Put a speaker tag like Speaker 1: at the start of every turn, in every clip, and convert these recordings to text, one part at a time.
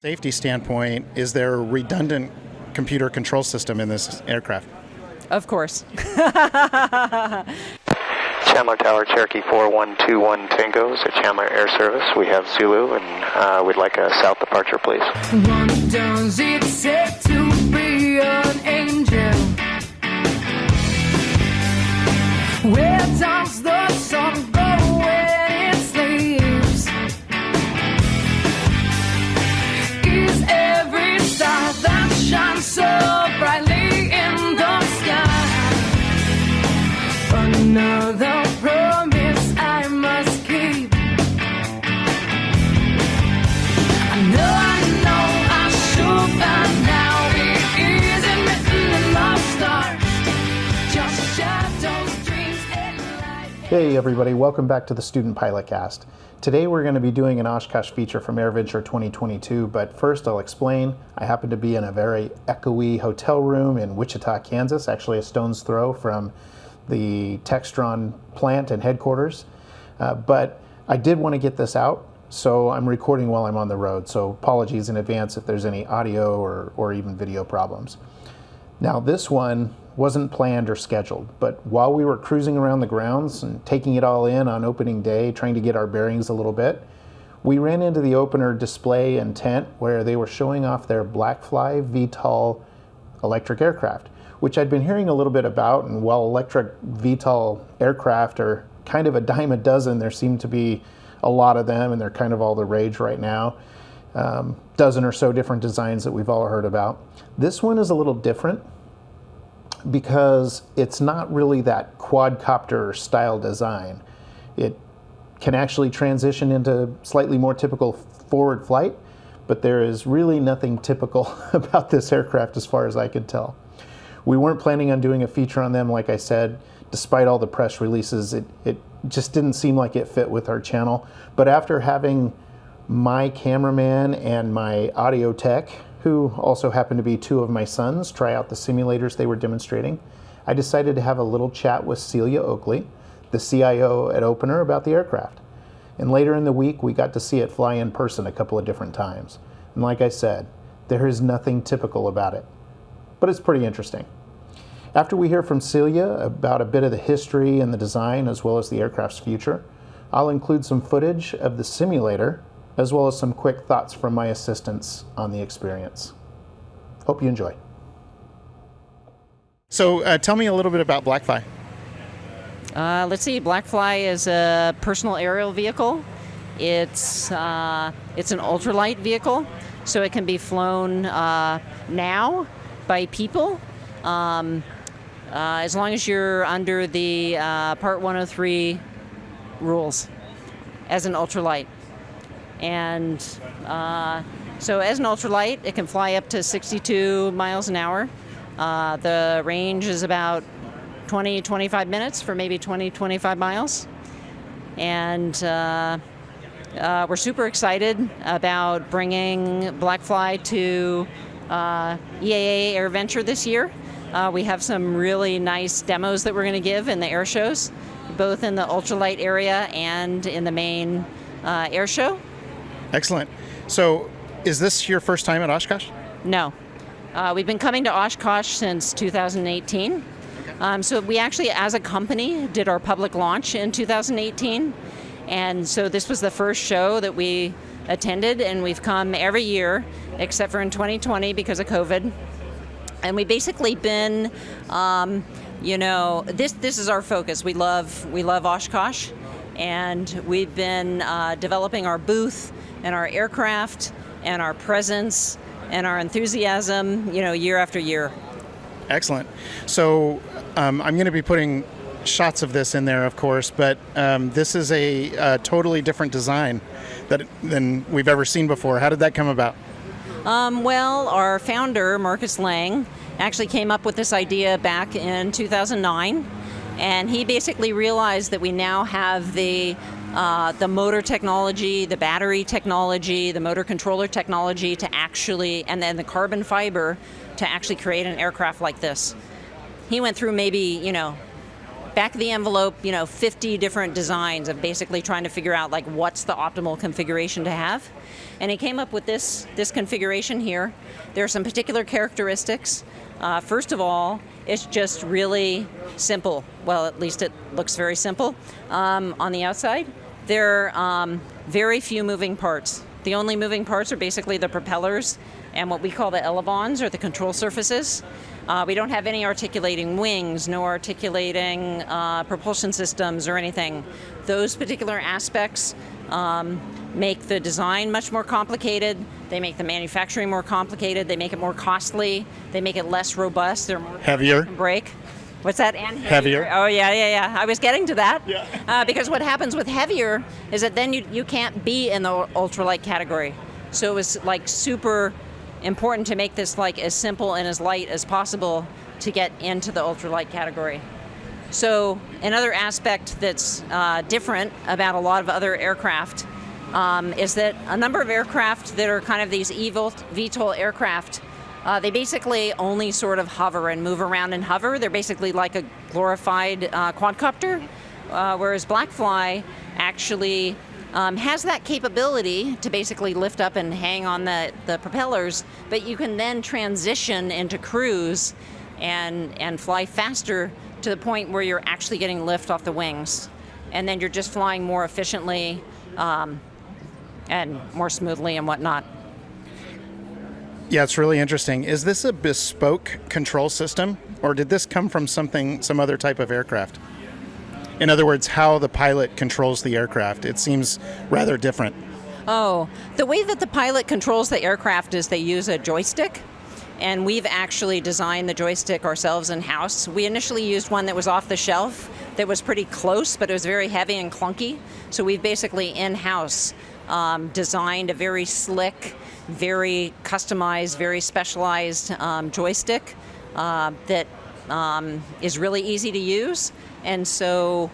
Speaker 1: Safety standpoint, is there a redundant computer control system in this aircraft?
Speaker 2: Of course.
Speaker 3: Chandler Tower, Cherokee 4121 Tango, so Chandler Air Service. We have Zulu, and we'd like a south departure, please.
Speaker 4: What does it say to be an angel? Where does the sun go when it sleeps? Is every star that shines so brightly in the sky another promise I must keep? I know I should by now. It isn't written in the stars, just shadows, dreams, and light.
Speaker 5: Hey everybody, welcome back to the Student Pilot Cast. Today we're going to be doing an OSH feature from AirVenture 2022, but first I'll explain. I happen to be in a very echoey hotel room in Wichita, Kansas, actually a stone's throw from the Textron plant and headquarters. But I did want to get this out, so I'm recording while I'm on the road, so apologies in advance if there's any audio or even video problems. Now this one wasn't planned or scheduled, but while we were cruising around the grounds and taking it all in on opening day, trying to get our bearings a little bit, we ran into the Opener display and tent where they were showing off their BlackFly VTOL electric aircraft, which I'd been hearing a little bit about, and while electric VTOL aircraft are kind of a dime a dozen, there seem to be a lot of them, and they're kind of all the rage right now. Dozen or so different designs that we've all heard about. This one is a little different because it's not really that quadcopter style design. It can actually transition into slightly more typical forward flight, but there is really nothing typical about this aircraft as far as I could tell. We weren't planning on doing a feature on them, like I said. Despite all the press releases, it just didn't seem like it fit with our channel. But after having my cameraman and my audio tech, who also happened to be two of my sons, try out the simulators they were demonstrating, I decided to have a little chat with Celia Oakley, the CIO at Opener, about the aircraft. And later in the week, we got to see it fly in person a couple of different times. And like I said, there is nothing typical about it, but it's pretty interesting. After we hear from Celia about a bit of the history and the design as well as the aircraft's future, I'll include some footage of the simulator as well as some quick thoughts from my assistants on the experience. Hope you enjoy.
Speaker 1: So tell me a little bit about BlackFly.
Speaker 2: Let's see, BlackFly is a personal aerial vehicle. It's an ultralight vehicle, so it can be flown now by people. As long as you're under the Part 103 rules as an ultralight. And so as an ultralight, it can fly up to 62 miles an hour. The range is about 20-25 minutes for maybe 20-25 miles. And we're super excited about bringing BlackFly to EAA AirVenture this year. We have some really nice demos that we're going to give in the air shows, both in the ultralight area and in the main air show.
Speaker 1: Excellent. So is this your first time at OSH?
Speaker 2: No. We've been coming to OSH since 2018. So we actually, as a company, did our public launch in 2018. And so this was the first show that we attended, and we've come every year, except for in 2020 because of COVID. And we've basically been, this is our focus. We love OSH, and we've been developing our booth and our aircraft and our presence and our enthusiasm, year after year.
Speaker 1: Excellent. So I'm going to be putting shots of this in there, of course, but this is a totally different design than we've ever seen before. How did that come about?
Speaker 2: Well, our founder, Marcus Lang, actually came up with this idea back in 2009, and he basically realized that we now have the motor technology, the battery technology, the motor controller technology to actually, and then the carbon fiber to actually create an aircraft like this. He went through maybe, back of the envelope, 50 different designs of basically trying to figure out like what's the optimal configuration to have. And he came up with this configuration here. There are some particular characteristics. First of all, it's just really simple. Well, at least it looks very simple on the outside. There are very few moving parts. The only moving parts are basically the propellers and what we call the elevons, or the control surfaces. We don't have any articulating wings, no articulating propulsion systems or anything. Those particular aspects make the design much more complicated. They make the manufacturing more complicated. They make it more costly. They make it less robust. They're more
Speaker 1: Heavier.
Speaker 2: Brake. What's that? And
Speaker 1: Heavier.
Speaker 2: Oh, yeah. I was getting to that. Yeah. Because what happens with heavier is that then you can't be in the ultralight category. So it was like super important to make this like as simple and as light as possible to get into the ultralight category. So another aspect that's different about a lot of other aircraft is that a number of aircraft that are kind of these VTOL aircraft, they basically only sort of hover and move around and hover. They're basically like a glorified quadcopter, whereas BlackFly actually has that capability to basically lift up and hang on the propellers, but you can then transition into cruise and fly faster to the point where you're actually getting lift off the wings. And then you're just flying more efficiently and more smoothly and whatnot.
Speaker 1: Yeah, it's really interesting. Is this a bespoke control system, or did this come from some other type of aircraft? In other words, how the pilot controls the aircraft. It seems rather different.
Speaker 2: Oh, the way that the pilot controls the aircraft is they use a joystick, and we've actually designed the joystick ourselves in-house. We initially used one that was off the shelf that was pretty close, but it was very heavy and clunky. So we've basically in-house designed a very slick, very customized, very specialized joystick that is really easy to use. And so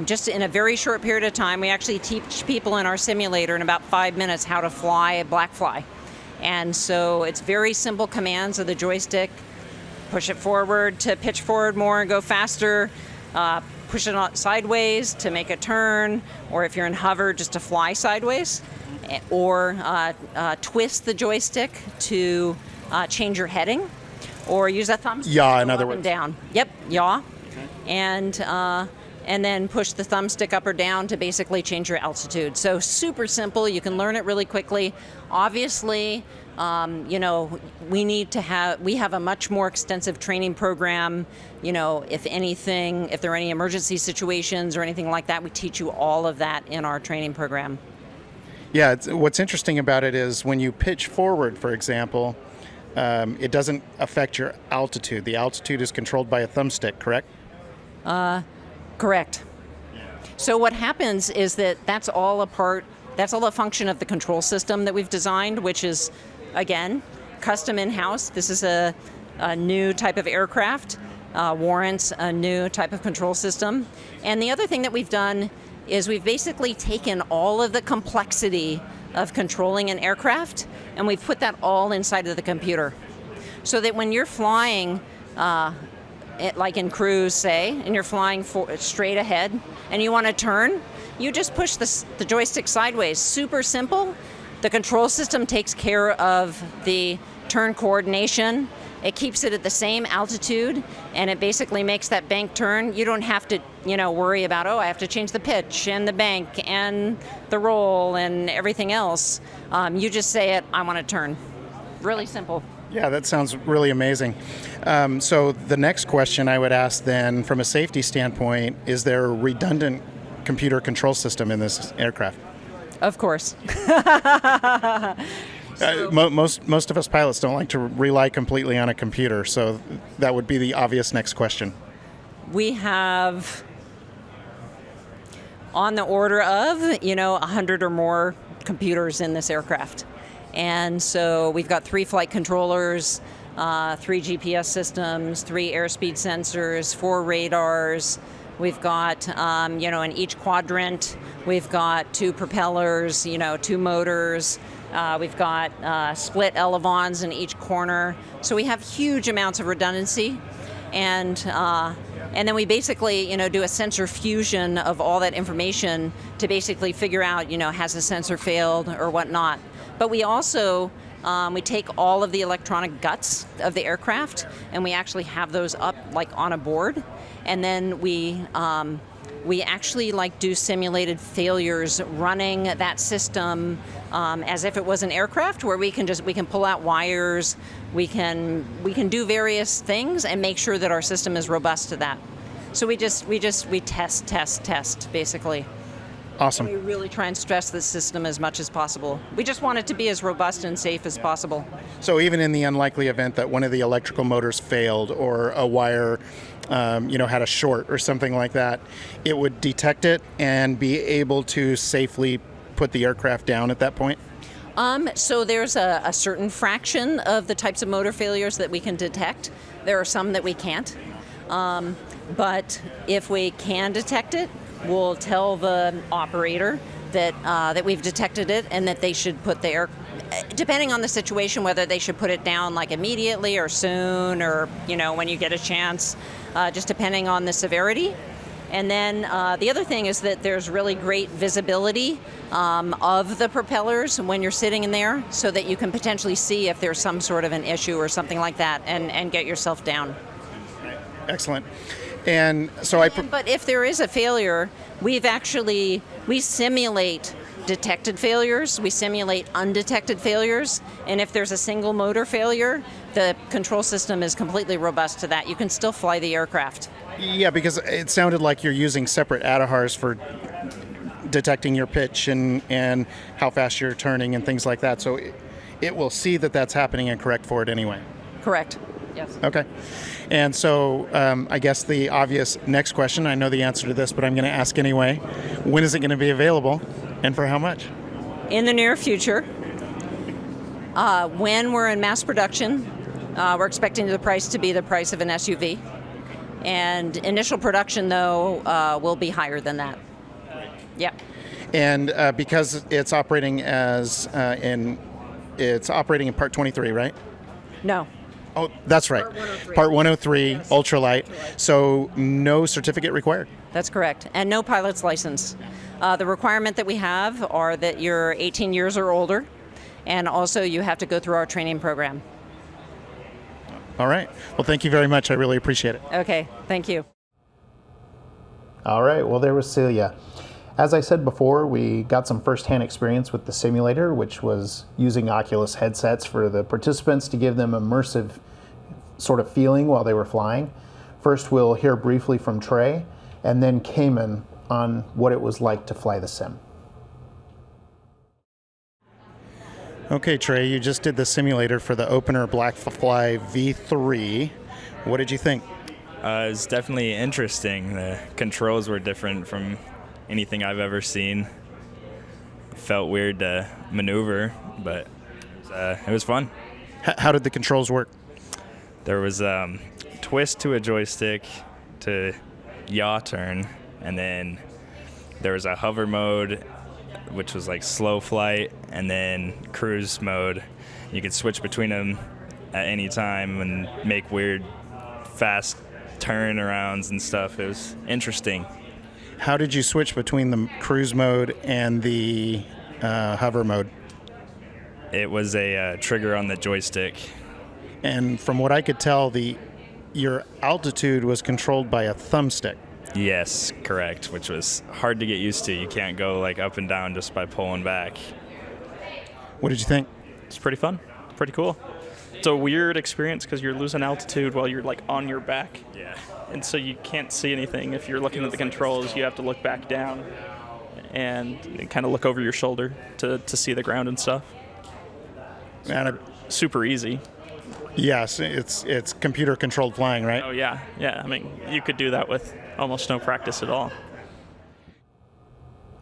Speaker 2: just in a very short period of time, we actually teach people in our simulator in about 5 minutes how to fly a BlackFly. And so it's very simple commands of the joystick. Push it forward to pitch forward more and go faster. Push it sideways to make a turn, or if you're in hover, just to fly sideways. Or twist the joystick to change your heading, or use a thumbstick
Speaker 1: Yaw,
Speaker 2: to
Speaker 1: in
Speaker 2: go
Speaker 1: other
Speaker 2: up and
Speaker 1: words.
Speaker 2: down. Yep, yaw. Okay. And then push the thumbstick up or down to basically change your altitude. So super simple. You can learn it really quickly. Obviously, we have a much more extensive training program. If there are any emergency situations or anything like that, we teach you all of that in our training program.
Speaker 1: Yeah, what's interesting about it is when you pitch forward, for example, it doesn't affect your altitude. The altitude is controlled by a thumbstick, correct?
Speaker 2: Correct. So what happens is that's all a function of the control system that we've designed, which is, again, custom in-house. This is a new type of aircraft, warrants a new type of control system. And the other thing that we've done is we've basically taken all of the complexity of controlling an aircraft, and we've put that all inside of the computer. So that when you're flying, like in cruise, say, and you're flying straight ahead, and you want to turn, you just push the joystick sideways. Super simple. The control system takes care of the turn coordination. It keeps it at the same altitude, and it basically makes that bank turn. You don't have to, worry about, I have to change the pitch and the bank and the roll and everything else. You just say it, I want to turn. Really simple.
Speaker 1: Yeah, that sounds really amazing. So the next question I would ask then, from a safety standpoint, is there a redundant computer control system in this aircraft?
Speaker 2: Of course.
Speaker 1: Most of us pilots don't like to rely completely on a computer, so that would be the obvious next question.
Speaker 2: We have on the order of, 100 or more computers in this aircraft. And so we've got 3 flight controllers, 3 GPS systems, 3 airspeed sensors, 4 radars. We've got, in each quadrant, we've got 2 propellers, 2 motors. We've got split elevons in each corner. So we have huge amounts of redundancy. And And then we basically, do a sensor fusion of all that information to basically figure out, has the sensor failed or whatnot. But we also, we take all of the electronic guts of the aircraft and we actually have those up like on a board. And then we actually do simulated failures running that system as if it was an aircraft, where we can pull out wires, we can do various things and make sure that our system is robust to that. So we test basically.
Speaker 1: Awesome.
Speaker 2: And we really try and stress the system as much as possible. We just want it to be as robust and safe as possible.
Speaker 1: So even in the unlikely event that one of the electrical motors failed or a wire had a short or something like that, it would detect it and be able to safely put the aircraft down at that point?
Speaker 2: So there's a certain fraction of the types of motor failures that we can detect. There are some that we can't. But if we can detect it, we'll tell the operator that we've detected it and that they should put depending on the situation, whether they should put it down immediately or soon or, when you get a chance, just depending on the severity. And then the other thing is that there's really great visibility of the propellers when you're sitting in there, so that you can potentially see if there's some sort of an issue or something like that and get yourself down.
Speaker 1: Excellent. And so
Speaker 2: but if there is a failure, we simulate detected failures, we simulate undetected failures, and if there's a single motor failure, the control system is completely robust to that. You can still fly the aircraft.
Speaker 1: Yeah, because it sounded like you're using separate ADAHRs for detecting your pitch and how fast you're turning and things like that. So it will see that that's happening and correct for it anyway.
Speaker 2: Correct. Yes.
Speaker 1: Okay. And so I guess the obvious next question, I know the answer to this, but I'm going to ask anyway. When is it going to be available and for how much?
Speaker 2: In the near future. When we're in mass production, we're expecting the price to be the price of an SUV. And initial production, though, will be higher than that. Yeah.
Speaker 1: And because it's operating it's operating in Part 23, right?
Speaker 2: No.
Speaker 1: Oh, that's right. Part 103, ultralight. So no certificate required.
Speaker 2: That's correct. And no pilot's license. The requirement that we have are that you're 18 years or older, and also you have to go through our training program.
Speaker 1: All right. Well, thank you very much. I really appreciate it.
Speaker 2: Okay. Thank you.
Speaker 5: All right, well, there was Celia. As I said before, we got some firsthand experience with the simulator, which was using Oculus headsets for the participants to give them immersive sort of feeling while they were flying. First, we'll hear briefly from Trey, and then Cayman on what it was like to fly the sim.
Speaker 1: Okay, Trey, you just did the simulator for the Opener BlackFly V3. What did you think?
Speaker 6: It was definitely interesting. The controls were different from anything I've ever seen. Felt weird to maneuver, but it was fun.
Speaker 1: How did the controls work?
Speaker 6: There was twist to a joystick to yaw turn, and then there was a hover mode, which was like slow flight, and then cruise mode. You could switch between them at any time and make weird, fast turnarounds and stuff. It was interesting.
Speaker 1: How did you switch between the cruise mode and the hover mode?
Speaker 6: It was a trigger on the joystick.
Speaker 1: And from what I could tell, your altitude was controlled by a thumbstick.
Speaker 6: Yes, correct, which was hard to get used to. You can't go up and down just by pulling back.
Speaker 1: What did you think?
Speaker 7: It's pretty fun. Pretty cool. It's a weird experience because you're losing altitude while you're on your back.
Speaker 6: Yeah.
Speaker 7: And so you can't see anything. If you're looking at the controls, you have to look back down and kind of look over your shoulder to see the ground and stuff.
Speaker 1: And
Speaker 7: Super easy.
Speaker 1: yes, it's computer controlled flying, right?
Speaker 7: Oh, yeah. Yeah. I mean, you could do that with almost no practice at all.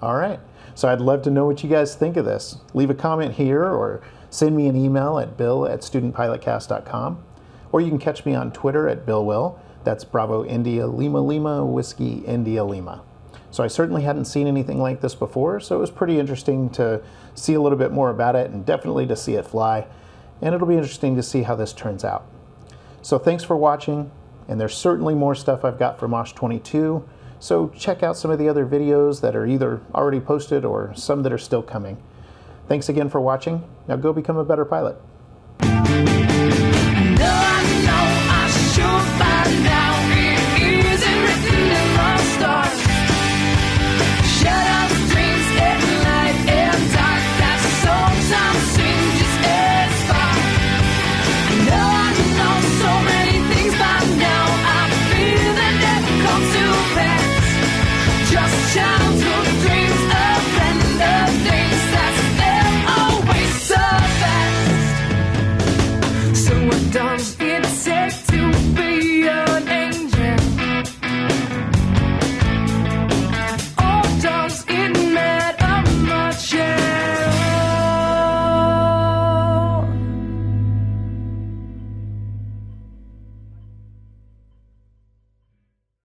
Speaker 5: All right, so I'd love to know what you guys think of this. Leave a comment here or send me an email at bill@studentpilotcast.com, or you can catch me on Twitter at BillWill. That's Bravo India Lima Lima Whiskey India Lima. So I certainly hadn't seen anything like this before, so it was pretty interesting to see a little bit more about it and definitely to see it fly. And it'll be interesting to see how this turns out. So thanks for watching. And there's certainly more stuff I've got from OSH22, so check out some of the other videos that are either already posted or some that are still coming. Thanks again for watching. Now go become a better pilot.